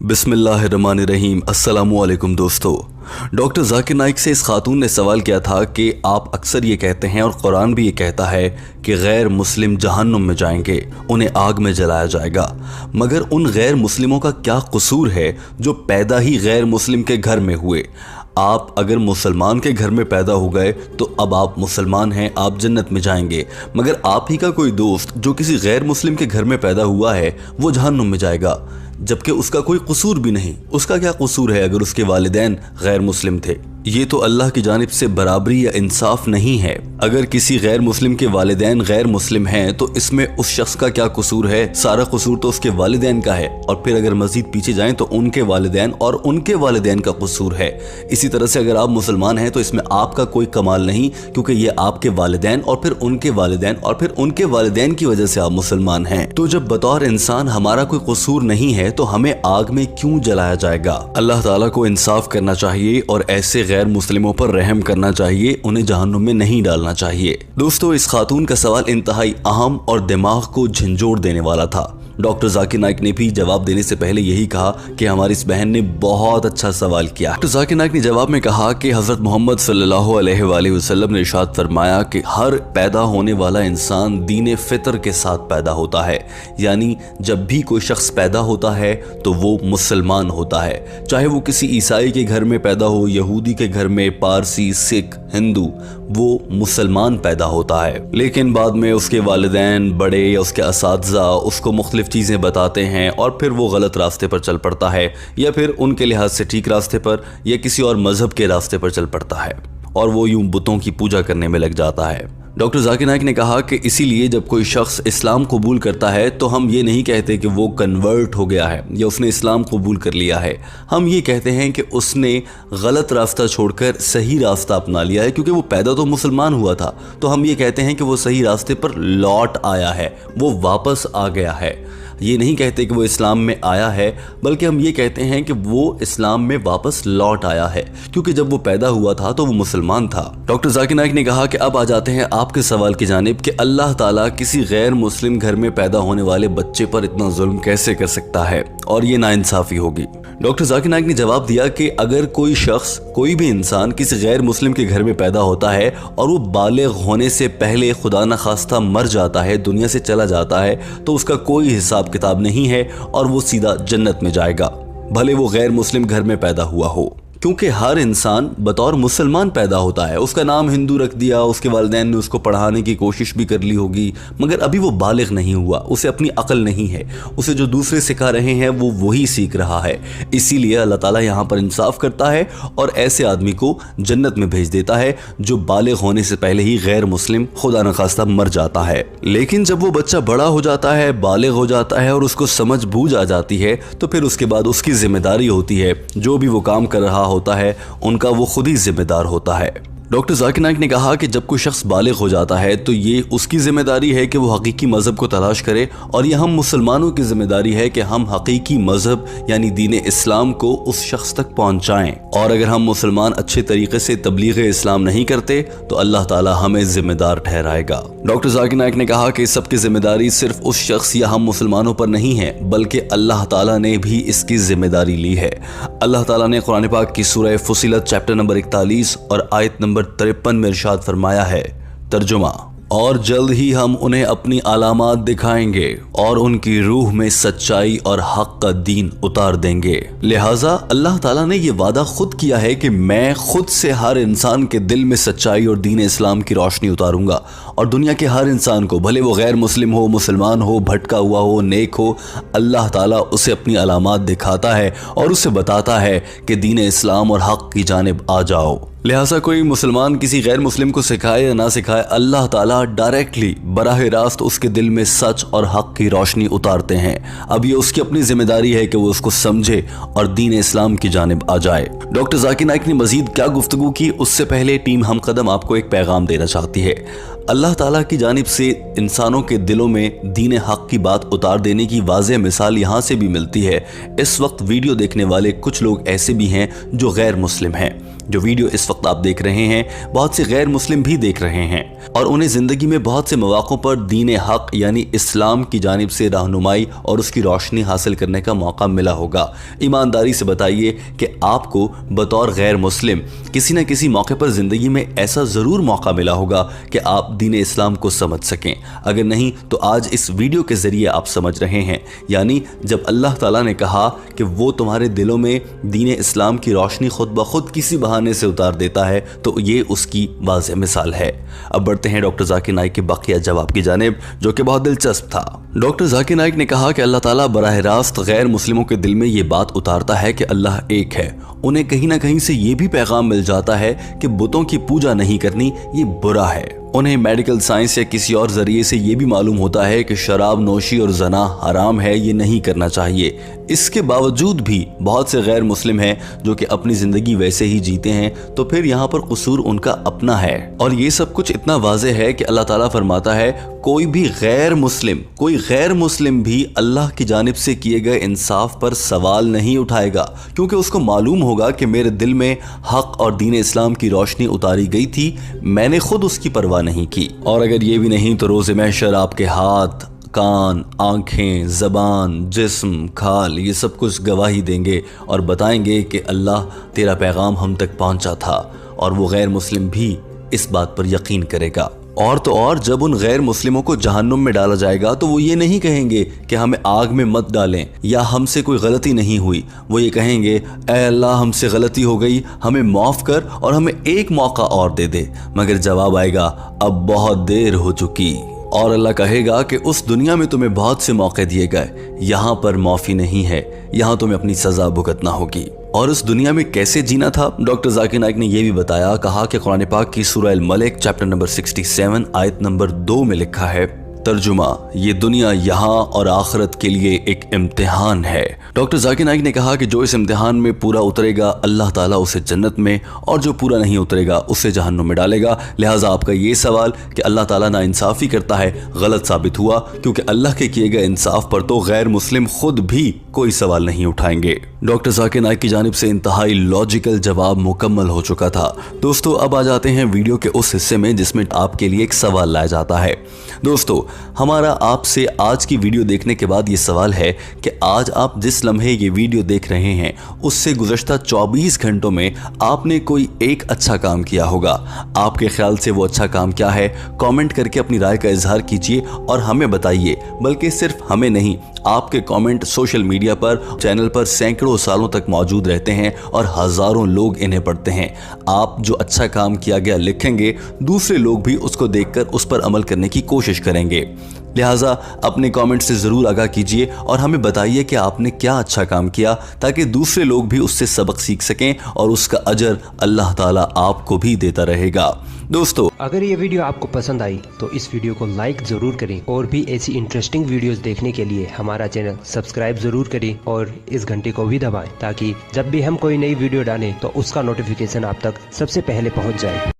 बिस्मिल्लाहिर्रहमानिर्रहीम। अस्सलामुअलैकुम दोस्तों। डॉक्टर जाकिर नाइक से इस खातून ने सवाल किया था कि आप अक्सर ये कहते हैं और कुरान भी ये कहता है कि गैर मुस्लिम जहन्नुम में जाएंगे, उन्हें आग में जलाया जाएगा, मगर उन गैर मुस्लिमों का क्या कसूर है जो पैदा ही गैर मुस्लिम के घर में हुए? आप अगर मुसलमान के घर में पैदा हो गए तो अब आप मुसलमान हैं, आप जन्नत में जाएंगे, मगर आप ही का कोई दोस्त जो किसी गैर मुस्लिम के घर में पैदा हुआ है वो जहन्नुम में जाएगा, जबकि उसका कोई कसूर भी नहीं। उसका क्या कसूर है अगर उसके वालिदैन गैर मुस्लिम थे? ये तो अल्लाह की जानिब से बराबरी या इंसाफ नहीं है। अगर किसी गैर मुस्लिम के वालिदैन गैर मुस्लिम हैं तो इसमें उस शख्स का क्या कसूर है? सारा कसूर तो उसके वालिदैन का है। और फिर अगर मजीद पीछे जाएं तो उनके वालिदैन और उनके वालिदैन का कसूर है। इसी तरह से अगर आप मुसलमान हैं तो इसमें आपका कोई कमाल नहीं, क्योंकि ये आपके वालिदैन और फिर उनके वालिदैन और फिर उनके वालिदैन की वजह से आप मुसलमान हैं। तो जब बतौर इंसान हमारा कोई कसूर नहीं है तो हमें आग में क्यों जलाया जाएगा? अल्लाह ताला को इंसाफ करना चाहिए और ऐसे गैर मुस्लिमों पर रहम करना चाहिए, उन्हें जहन्नुम में नहीं डालना चाहिए। दोस्तों, इस खातून का सवाल इंतहाई अहम और दिमाग को झंझोड़ देने वाला था। डॉक्टर जाकिर नाइक ने भी जवाब देने से पहले यही कहा कि हमारी इस बहन ने बहुत अच्छा सवाल किया। डॉक्टर जाकिर नाइक ने जवाब में कहा कि हजरत मोहम्मद सल्लल्लाहु अलैहि वसल्लम ने इरशाद फरमाया कि हर पैदा होने वाला इंसान दीन फितर के साथ पैदा होता है, यानी जब भी कोई शख्स पैदा होता है तो वो मुसलमान होता है, चाहे वो किसी ईसाई के घर में पैदा हो, यहूदी के घर में, पारसी, सिख, हिंदू, वो मुसलमान पैदा होता है। लेकिन बाद में उसके वालिदैन, बड़े या उसके असातिज़ा उसको मुख्तलिफ चीज़ें बताते हैं और फिर वो गलत रास्ते पर चल पड़ता है, या फिर उनके लिहाज से ठीक रास्ते पर या किसी और मजहब के रास्ते पर चल पड़ता है और वो यूं बुतों की पूजा करने में लग जाता है। डॉक्टर जाकिर नाइक ने कहा कि इसीलिए जब कोई शख्स इस्लाम कबूल करता है तो हम ये नहीं कहते कि वो कन्वर्ट हो गया है या उसने इस्लाम कबूल कर लिया है। हम ये कहते हैं कि उसने गलत रास्ता छोड़कर सही रास्ता अपना लिया है, क्योंकि वो पैदा तो मुसलमान हुआ था, तो हम ये कहते हैं कि वो सही रास्ते पर लौट आया है, वो वापस आ गया है। ये नहीं कहते कि वो इस्लाम में आया है, बल्कि हम ये कहते हैं कि वो इस्लाम में वापस लौट आया है, क्योंकि जब वो पैदा हुआ था तो वो मुसलमान था। डॉक्टर जाकिर नाइक ने कहा कि अब आ जाते हैं आपके सवाल की जानिब कि अल्लाह ताला किसी गैर मुस्लिम घर में पैदा होने वाले बच्चे पर इतना जुल्म कैसे कर सकता है और ये नाइंसाफी होगी। डॉक्टर जाकिर नाइक ने जवाब दिया कि अगर कोई शख्स, कोई भी इंसान किसी गैर मुस्लिम के घर में पैदा होता है और वो बालिग होने से पहले खुदा न खास्ता मर जाता है, दुनिया से चला जाता है, तो उसका कोई हिसाब किताब नहीं है और वो सीधा जन्नत में जाएगा, भले वो गैर मुस्लिम घर में पैदा हुआ हो, क्योंकि हर इंसान बतौर मुसलमान पैदा होता है। उसका नाम हिंदू रख दिया, उसके वालिदैन ने उसको पढ़ाने की कोशिश भी कर ली होगी, मगर अभी वो बालिग नहीं हुआ, उसे अपनी अकल नहीं है, उसे जो दूसरे सिखा रहे हैं वो वही सीख रहा है। इसीलिए अल्लाह ताला यहाँ पर इंसाफ करता है और ऐसे आदमी को जन्नत में भेज देता है जो बालिग होने से पहले ही गैर मुस्लिम खुदा न खास्ता मर जाता है। लेकिन जब वो बच्चा बड़ा हो जाता है, बालिग हो जाता है और उसको समझ बूझ आ जाती है, तो फिर उसके बाद उसकी जिम्मेदारी होती है, जो भी वो काम कर रहा होता है उनका वो खुद ही जिम्मेदार होता है। डॉक्टर जाकिर नाइक ने कहा कि जब कोई शख्स बालिग हो जाता है तो ये उसकी जिम्मेदारी है कि वो हकीकी मजहब को तलाश करे, और ये हम मुसलमानों की जिम्मेदारी है कि हम हकीकी मजहब यानी दीन इस्लाम को उस शख्स तक पहुंचाएं। और अगर हम मुसलमान अच्छे तरीके से तबलीग इस्लाम नहीं करते तो अल्लाह ताला हमें जिम्मेदार ठहराएगा। डॉक्टर जाकिर नाइक ने कहा कि सबकी जिम्मेदारी सिर्फ उस शख्स या हम मुसलमानों पर नहीं है, बल्कि अल्लाह ताला ने भी इसकी जिम्मेदारी ली है। अल्लाह ताला ने कुरान पाक की सूरह फुसिलत चैप्टर नंबर 41 और आयत नंबर 53 में इरशाद फरमाया है, तर्जुमा, और जल्द ही हम उन्हें अपनी अलामात दिखाएंगे और उनकी रूह में सच्चाई और हक का दीन उतार देंगे। लिहाजा अल्लाह ताला ने ये वादा खुद किया है कि मैं खुद से हर इंसान के दिल में सच्चाई और दीन इस्लाम की रोशनी उतारूंगा, और दुनिया के हर इंसान को, भले वो गैर मुस्लिम हो, मुसलमान हो, भटका हुआ हो, नेक हो, अल्लाह ताला उसे अपनी अलामात दिखाता है और उसे बताता है कि दीन इस्लाम और हक की जानिब आ जाओ। लिहाजा कोई मुसलमान किसी गैर मुस्लिम को सिखाए या ना सिखाए, अल्लाह ताला डायरेक्टली बराह रास्त उसके दिल में सच और हक की रोशनी उतारते हैं। अब ये उसकी अपनी जिम्मेदारी है कि वो उसको समझे और दीन इस्लाम की जानिब आ जाए। डॉक्टर जाकिर नाइक ने मजीद क्या गुफ्तगू की, उससे पहले टीम हमकदम आपको एक पैगाम देना चाहती है। अल्लाह ताला की जानिब से इंसानों के दिलों में दीन हक की बात उतार देने की वाज़ेह मिसाल यहाँ से भी मिलती है। इस वक्त वीडियो देखने वाले कुछ लोग ऐसे भी हैं जो गैर मुस्लिम हैं, जो वीडियो इस वक्त आप देख रहे हैं बहुत से गैर मुस्लिम भी देख रहे हैं और उन्हें ज़िंदगी में बहुत से मौक़ों पर दीन हक़ यानी इस्लाम की जानिब से रहनुमाई और उसकी रोशनी हासिल करने का मौका मिला होगा। ईमानदारी से बताइए कि आपको बतौर गैर मुस्लिम किसी न किसी मौके पर ज़िंदगी में ऐसा ज़रूर मौका मिला होगा कि आप दीन इस्लाम को समझ सकें। अगर नहीं तो आज इस वीडियो के ज़रिए आप समझ रहे हैं। यानी जब अल्लाह ताला ने कहा कि वो तुम्हारे दिलों में दीन इस्लाम की रोशनी खुद ब खुद किसी बहाने से उतार देता है, तो ये उसकी वाज़ेह मिसाल है। अब बढ़ते हैं डॉक्टर जाकिर नाइक के बाकिया जवाब की जानिब, जो कि बहुत दिलचस्प था। डॉक्टर जाकिर नाइक ने कहा कि अल्लाह ताला बराह रास्त गैर मुस्लिमों के दिल में ये बात उतारता है कि अल्लाह एक है। उन्हें कहीं ना कहीं से ये भी पैगाम मिल जाता है कि बुतों की पूजा नहीं करनी ये बुरा है। उन्हें मेडिकल साइंस या किसी और जरिए से ये भी मालूम होता है कि शराब नोशी और जना हराम है, ये नहीं करना चाहिए। इसके बावजूद भी बहुत से गैर मुस्लिम हैं जो कि अपनी ज़िंदगी वैसे ही जीते हैं, तो फिर यहाँ पर कसूर उनका अपना है। और ये सब कुछ इतना वाज़ेह है कि अल्लाह ताला फरमाता है कोई गैर मुस्लिम भी अल्लाह की जानिब से किए गए इंसाफ पर सवाल नहीं उठाएगा, क्योंकि उसको मालूम होगा कि मेरे दिल में हक़ और दीन इस्लाम की रोशनी उतारी गई थी, मैंने खुद उसकी परवाह नहीं की। और अगर ये भी नहीं तो रोज़े महशर आपके हाथ, कान, आंखें, ज़बान, जिस्म, खाल ये सब कुछ गवाही देंगे और बताएंगे कि अल्लाह तेरा पैगाम हम तक पहुंचा था। और वो गैर मुस्लिम भी इस बात पर यकीन करेगा। और तो और जब उन गैर मुस्लिमों को जहन्नुम में डाला जाएगा तो वो ये नहीं कहेंगे कि हमें आग में मत डालें या हमसे कोई गलती नहीं हुई। वो ये कहेंगे ऐ अल्लाह हमसे गलती हो गई, हमें माफ़ कर और हमें एक मौका और दे दे। मगर जवाब आएगा अब बहुत देर हो चुकी। और अल्लाह कहेगा कि उस दुनिया में तुम्हें बहुत से मौके दिए गए, यहाँ पर माफ़ी नहीं है, यहाँ तुम्हें अपनी सज़ा भुगतना होगी। और उस दुनिया में कैसे जीना था डॉक्टर जाकिर नाइक ने यह भी बताया। कहा कि कुरान पाक की सूरह अल मलिक चैप्टर नंबर 67 आयत नंबर 2 में लिखा है, तर्जुमा, ये दुनिया यहाँ और आखिरत के लिए एक इम्तिहान है। डॉक्टर जाकिर नाइक ने कहा कि जो इस इम्तिहान में पूरा उतरेगा अल्लाह ताला उसे जन्नत में, और जो पूरा नहीं उतरेगा उसे जहन्नुम में डालेगा। लिहाजा आपका ये सवाल कि अल्लाह ताला नाइंसाफ़ी करता है गलत साबित हुआ, क्योंकि अल्लाह के किए गए इंसाफ पर तो गैर मुस्लिम खुद भी कोई सवाल नहीं उठाएंगे। डॉक्टर जाकिर नाइक की जानिब से इंतहाई लॉजिकल जवाब मुकम्मल हो चुका था। दोस्तों अब आ जाते हैं वीडियो के उस हिस्से में जिसमें आपके लिए एक सवाल लाया जाता है। दोस्तों हमारा आपसे आज की वीडियो देखने के बाद ये सवाल है कि आज आप जिस लम्हे ये वीडियो देख रहे हैं उससे गुज़श्ता 24 घंटों में आपने कोई एक अच्छा काम किया होगा। आपके ख्याल से वो अच्छा काम क्या है? कमेंट करके अपनी राय का इजहार कीजिए और हमें बताइए। बल्कि सिर्फ हमें नहीं, आपके कमेंट सोशल मीडिया पर, चैनल पर सैकड़ों सालों तक मौजूद रहते हैं और हज़ारों लोग इन्हें पढ़ते हैं। आप जो अच्छा काम किया गया लिखेंगे, दूसरे लोग भी उसको देखकर उस पर अमल करने की कोशिश करेंगे। लिहाजा अपने कमेंट से ज़रूर आगाह कीजिए और हमें बताइए कि आपने क्या अच्छा काम किया, ताकि दूसरे लोग भी उससे सबक सीख सकें और उसका अजर अल्लाह ताला आपको भी देता रहेगा। दोस्तों अगर ये वीडियो आपको पसंद आई तो इस वीडियो को लाइक ज़रूर करें और भी ऐसी इंटरेस्टिंग वीडियोस देखने के लिए हमारा चैनल सब्सक्राइब ज़रूर करें और इस घंटे को भी दबाएं, ताकि जब भी हम कोई नई वीडियो डालें तो उसका नोटिफिकेशन आप तक सबसे पहले पहुंच जाए।